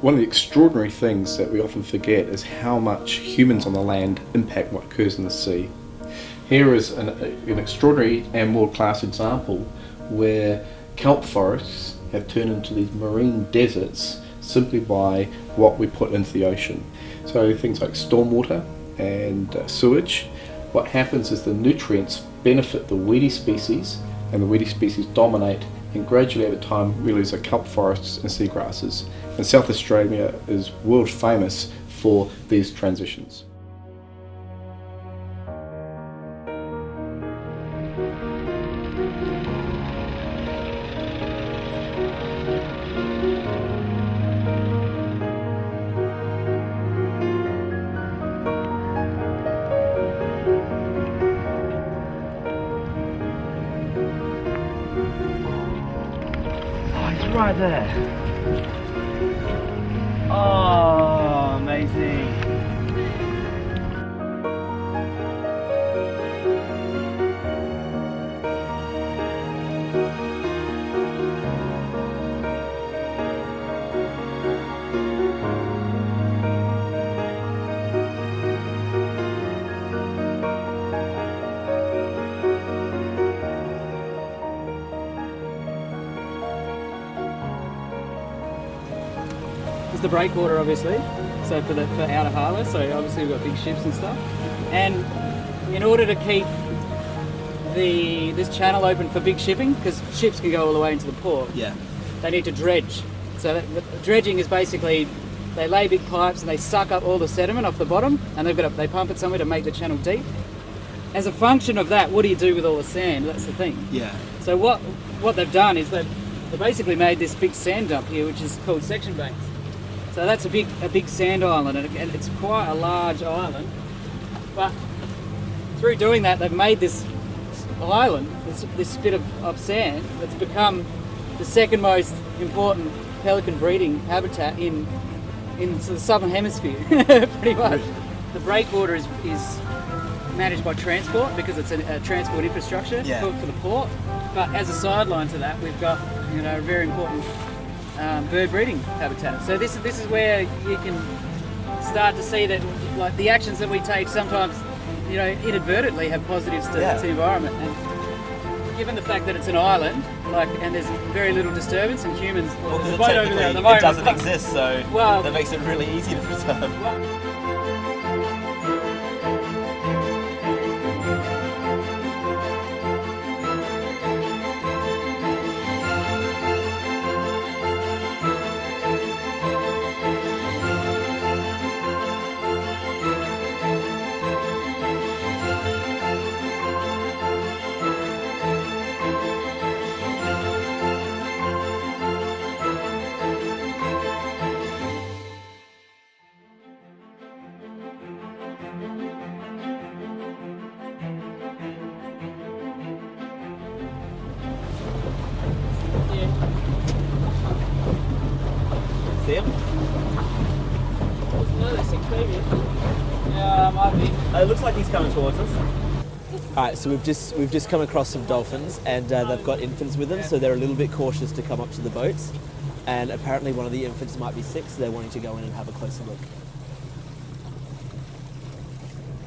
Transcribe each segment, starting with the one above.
One of the extraordinary things that we often forget is how much humans on the land impact what occurs in the sea. Here is an extraordinary and world-class example where kelp forests have turned into these marine deserts simply by what we put into the ocean. So things like stormwater and sewage, what happens is the nutrients benefit the weedy species, and the weedy species dominate, and gradually over time we lose our kelp forests and seagrasses. And South Australia is world famous for these transitions. Right there. Oh, amazing. Is the breakwater, obviously, so for outer harbour, so obviously we've got big ships and stuff, and in order to keep this channel open for big shipping, because ships can go all the way into the port, they need to dredge. So dredging is basically they lay big pipes and they suck up all the sediment off the bottom, and they pump it somewhere to make the channel deep. As a function of that, what do you do with all the sand? That's the thing. Yeah. So what they've done is they've basically made this big sand dump here, which is called section banks. So that's a big sand island, and it's quite a large island. But through doing that, they've made this island, this bit of sand, that's become the second most important pelican breeding habitat in the southern hemisphere, pretty much. The breakwater is managed by transport because it's a transport infrastructure for the port. But as a sideline to that, we've got a very important bird breeding habitat. So this is where you can start to see that, like, the actions that we take sometimes, inadvertently have positives to the environment. And given the fact that it's an island, and there's very little disturbance, and humans, there's a boat over there at the moment. It doesn't exist, so that makes it really easy to preserve. See him? Another 6 maybe. Yeah, might be. It looks like he's coming towards us. Alright, so we've just come across some dolphins, and they've got infants with them, so they're a little bit cautious to come up to the boats. And apparently one of the infants might be sick, so they're wanting to go in and have a closer look.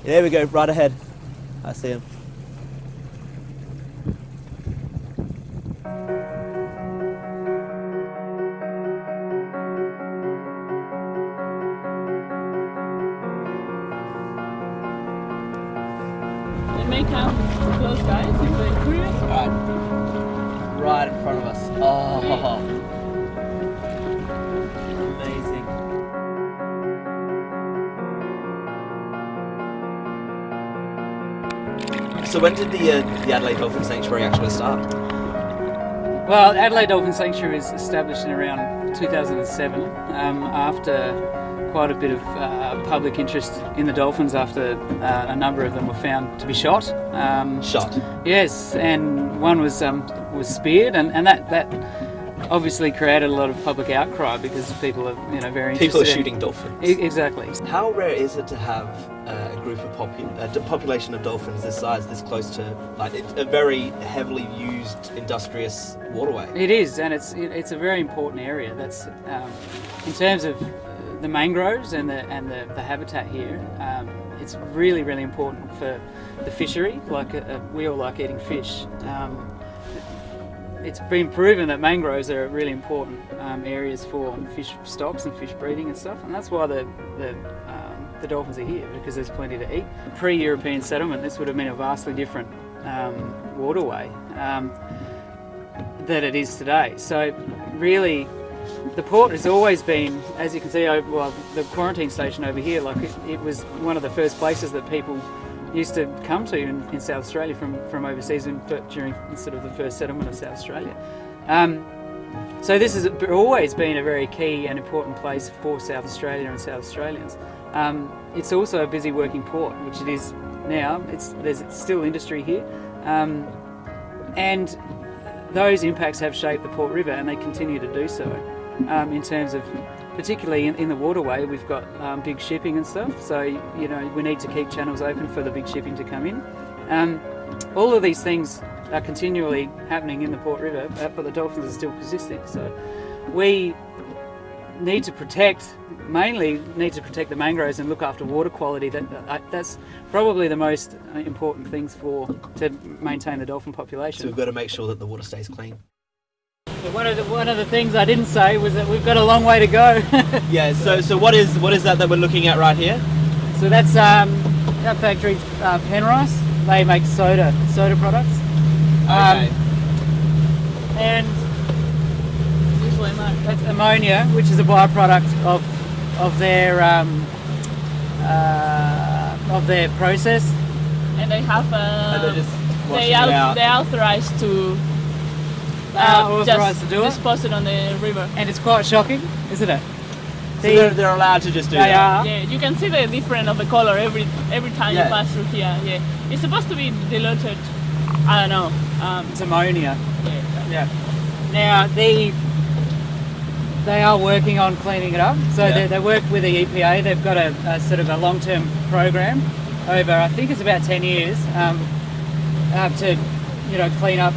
There we go, right ahead. I see him. May come close, guys, if they're curious. Right in front of us. Oh, amazing. So when did the Adelaide Dolphin Sanctuary actually start? Well, Adelaide Dolphin Sanctuary was established in around 2007 after quite a bit of public interest in the dolphins after a number of them were found to be shot. Shot? Yes, and one was speared, and that obviously created a lot of public outcry because people are very interested. People are shooting dolphins. Exactly. How rare is it to have a group of population of dolphins this size, this close to, like, it's a very heavily used industrious waterway. It is, and it's a very important area. That's in terms of the mangroves and the habitat here. It's really, really important for the fishery. Like we all like eating fish. It's been proven that mangroves are really important areas for fish stocks and fish breeding and stuff, and that's why the dolphins are here, because there's plenty to eat. Pre-European settlement, this would have been a vastly different waterway that it is today. So really, the port has always been, as you can see, well, the quarantine station over here, like it was one of the first places that people used to come to in South Australia from overseas during sort of the first settlement of South Australia. So this has always been a very key and important place for South Australia and South Australians. It's also a busy working port, which it is now. There's still industry here, and those impacts have shaped the Port River, and they continue to do so. In terms of, particularly in the waterway, we've got big shipping and stuff. So we need to keep channels open for the big shipping to come in. All of these things are continually happening in the Port River, but the dolphins are still persisting. So we need to mainly need to protect the mangroves and look after water quality. That's probably the most important things to maintain the dolphin population. So we've got to make sure that the water stays clean. So one of the things I didn't say was that we've got a long way to go. Yeah. So what is that we're looking at right here? So that's that factory's Penrice. They make soda products. Okay. And that's ammonia, which is a byproduct of their process. And they have they're just washing they it out. they're authorized to authorised just to do it. dispose it on the river. And it's quite shocking, isn't it? So they're allowed to just do They that. are. Yeah, you can see the difference of the color every time Yeah. you pass through here. Yeah, it's supposed to be diluted. I don't know. It's ammonia. Yeah. Yeah. Now they are working on cleaning it up. So Yeah. they work with the EPA. They've got a sort of a long-term program over, I think it's about 10 years, to clean up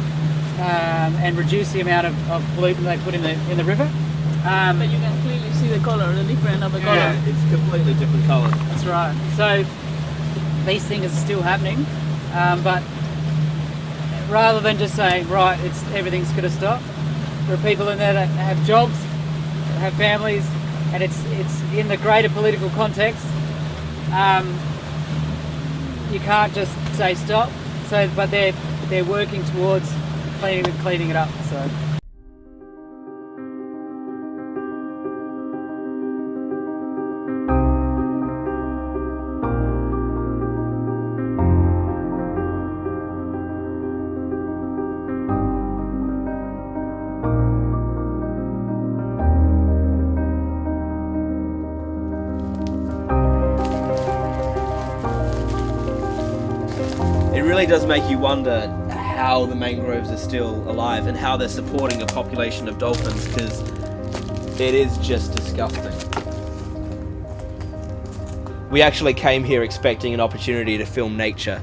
and reduce the amount of pollutant they put in the river. But you can clearly see the color, the difference of the color. Yeah, it's completely different colour. That's right. So these things are still happening, but rather than just saying, right, everything's going to stop, there are people in there that have jobs, that have families, and it's in the greater political context. You can't just say stop. So, but they're working towards cleaning it up. So. It really does make you wonder how the mangroves are still alive and how they're supporting a population of dolphins, because it is just disgusting. We actually came here expecting an opportunity to film nature,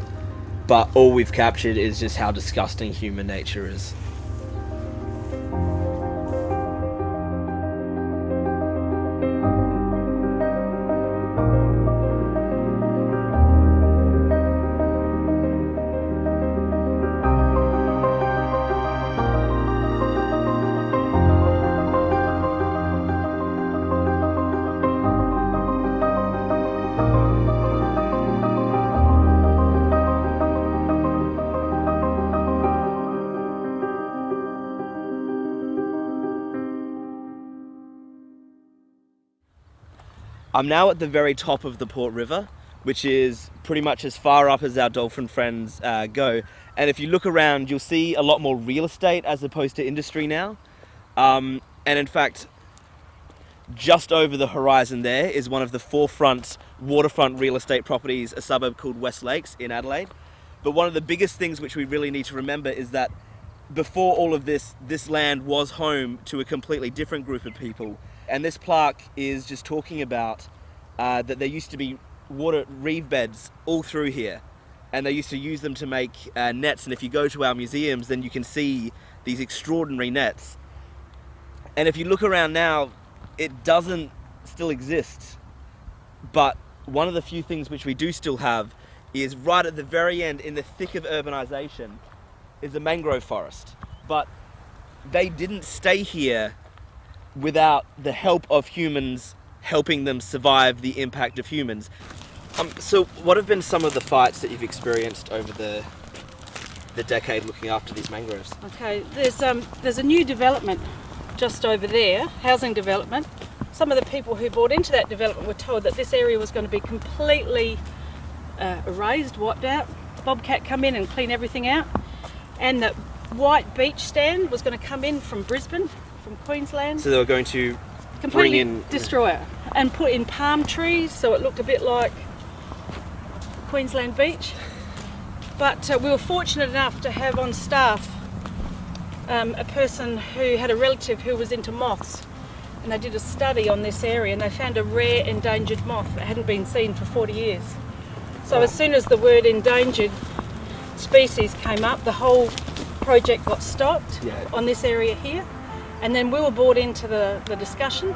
but all we've captured is just how disgusting human nature is. I'm now at the very top of the Port River, which is pretty much as far up as our dolphin friends go. And if you look around, you'll see a lot more real estate as opposed to industry now. And in fact, just over the horizon there is one of the forefront waterfront real estate properties, a suburb called West Lakes in Adelaide. But one of the biggest things which we really need to remember is that before all of this, this land was home to a completely different group of people. And this plaque is just talking about that there used to be water reef beds all through here, and they used to use them to make nets. And if you go to our museums, then you can see these extraordinary nets. And if you look around now, it doesn't still exist. But one of the few things which we do still have is right at the very end, in the thick of urbanization, is a mangrove forest. But they didn't stay here without the help of humans helping them survive the impact of humans. So what have been some of the fights that you've experienced over the decade looking after these mangroves? Okay, there's a new development just over there, housing development. Some of the people who bought into that development were told that this area was going to be completely erased, wiped out. Bobcat come in and clean everything out, and that white beach stand was going to come in from Brisbane, from Queensland. So they were going to Completely bring in... destroy it and put in palm trees so it looked a bit like Queensland Beach. But we were fortunate enough to have on staff a person who had a relative who was into moths, and they did a study on this area and they found a rare endangered moth that hadn't been seen for 40 years. So as soon as the word endangered species came up, the whole project got stopped on this area here, and then we were brought into the discussion.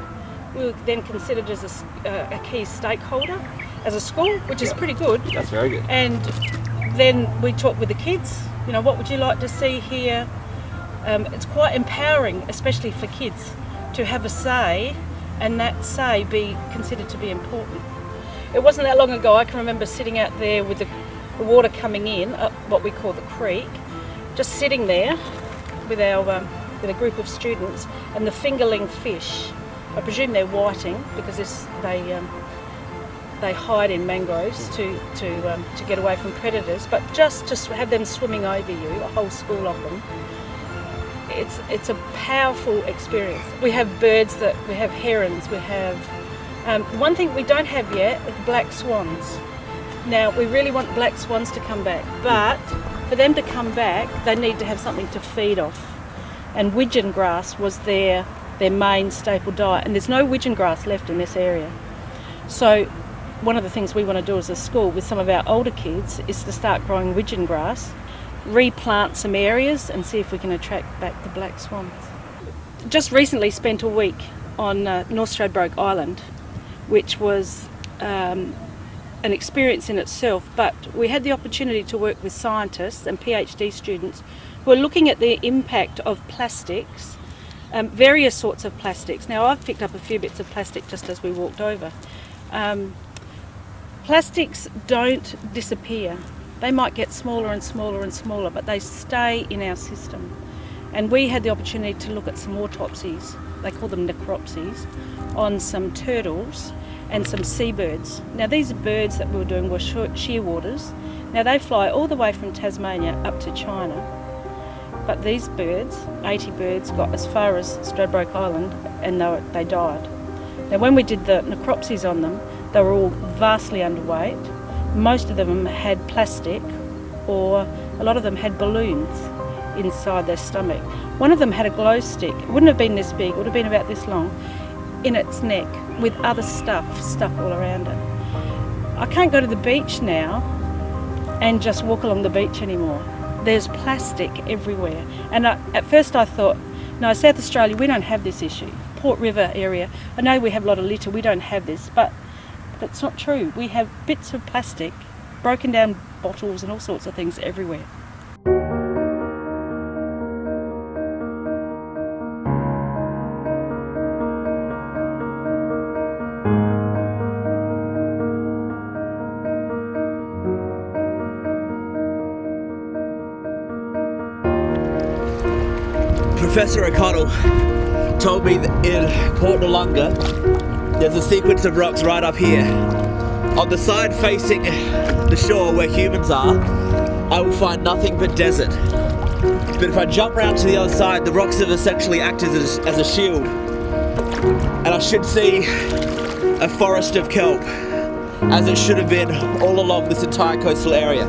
We were then considered as a key stakeholder as a school, which is pretty good. That's very good. And then we talked with the kids, you know, what would you like to see here? It's quite empowering, especially for kids, to have a say, and that say be considered to be important. It wasn't that long ago, I can remember sitting out there with the water coming in, up what we call the creek, just sitting there with with a group of students, and the fingerling fish, I presume they're whiting because they hide in mangroves to get away from predators, but just to have them swimming over you, a whole school of them, it's a powerful experience. We have birds, we have herons, we have one thing we don't have yet is black swans. Now we really want black swans to come back, but for them to come back they need to have something to feed off, and widgeon grass was their main staple diet, and there's no widgeon grass left in this area. So one of the things we want to do as a school with some of our older kids is to start growing widgeon grass, replant some areas and see if we can attract back the black swans. Just recently spent a week on North Stradbroke Island, which was an experience in itself, but we had the opportunity to work with scientists and PhD students who are looking at the impact of plastics, various sorts of plastics. Now I've picked up a few bits of plastic just as we walked over. Plastics don't disappear. They might get smaller and smaller and smaller, but they stay in our system. And we had the opportunity to look at some autopsies, they call them necropsies, on some turtles and some seabirds. Now these birds that we were doing were shearwaters. Now they fly all the way from Tasmania up to China, but these birds, 80 birds, got as far as Stradbroke Island and they died. Now when we did the necropsies on them, they were all vastly underweight. Most of them had plastic, or a lot of them had balloons inside their stomach. One of them had a glow stick. It wouldn't have been this big, it would have been about this long, in its neck with other stuff stuck all around it. I can't go to the beach now and just walk along the beach anymore. There's plastic everywhere. And at first I thought, no, South Australia, we don't have this issue. Port River area, I know we have a lot of litter, we don't have this, but that's not true. We have bits of plastic, broken down bottles and all sorts of things everywhere. Professor O'Connell told me that in Port Noarlunga there's a sequence of rocks right up here. On the side facing the shore where humans are, I will find nothing but desert. But if I jump round to the other side, the rocks have essentially acted as a shield. And I should see a forest of kelp, as it should have been all along this entire coastal area.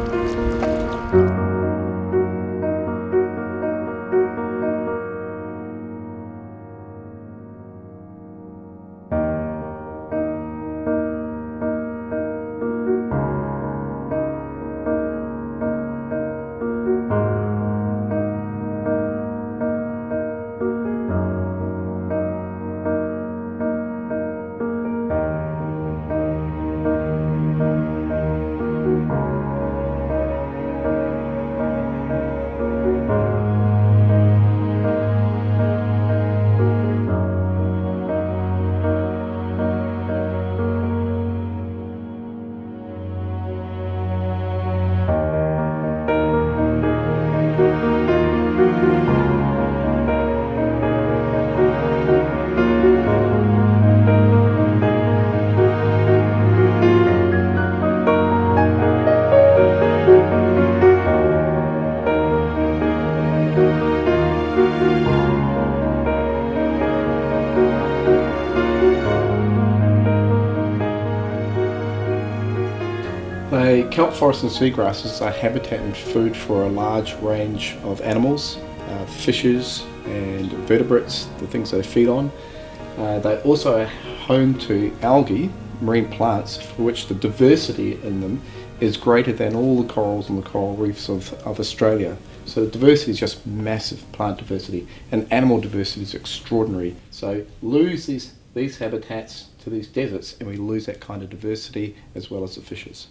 Forests and seagrasses are habitat and food for a large range of animals, fishes and vertebrates, the things they feed on. They also are home to algae, marine plants, for which the diversity in them is greater than all the corals and the coral reefs of Australia. So the diversity is just massive, plant diversity, and animal diversity is extraordinary. So lose these habitats to these deserts and we lose that kind of diversity as well as the fishes.